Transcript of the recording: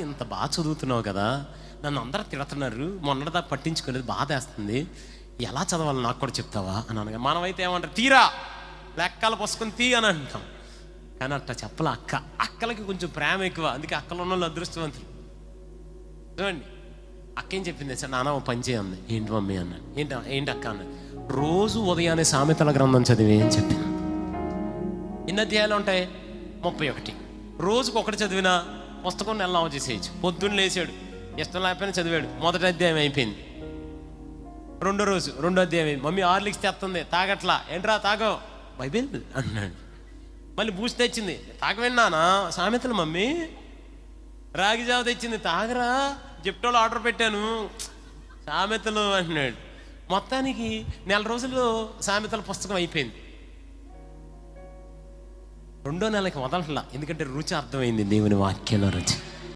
ఇంత బాగా చదువుతున్నావు కదా, నన్ను అందరూ తిడుతున్నారు, మొన్నటిదాకా పట్టించుకోలేదు, బాధ వేస్తుంది, ఎలా చదవాలి నాకు కూడా చెప్తావా అని అనగా మనమైతే ఏమంటారు, తీరా లెక్కలు పుస్తకం తీ అని అంటాం. కానీ అట్లా చెప్పలే అక్కలకి కొంచెం ప్రేమ ఎక్కువ, అందుకే అక్కలు ఉన్న వాళ్ళు అదృష్టవంతులు. చూడండి, అక్క ఏం చెప్పింది సార్, నాన్న ఓ పని చేయండి. ఏంటి మమ్మీ అన్నాడు. ఏంటి అక్క అన్నది. రోజు ఉదయాన్నే సామెతల గ్రంథం చదివి అని చెప్పింది. ఎన్ని అధ్యాయాలు ఉంటాయి? 31. రోజుకు ఒకటి చదివినా పుస్తకం నెల చేసేయచ్చు. పొద్దున్న లేచాడు, ఇష్టం లేకపోయినా చదివాడు, మొదటి అధ్యాయం అయిపోయింది. రెండో రోజు రెండో అధ్యాయం అయింది. మమ్మీ హార్లిక్స్ తెస్తుంది, తాగట్లా. ఏంట్రా తాగో, బైబిల్ అన్నాడు. మళ్ళీ బూస్ట్ తెచ్చింది, తాగవిన్నానా సామెతలు మమ్మీ. రాగి జావ తెచ్చింది, తాగరా, జెప్టోలో ఆర్డర్ పెట్టాను, సామెతలు అంటున్నాడు. మొత్తానికి నెల రోజుల్లో సామెతల పుస్తకం అయిపోయింది. రెండో నెలకి వదలట్లా, ఎందుకంటే రుచి అర్థమైంది, దేవుని వాక్యంలో రుచి.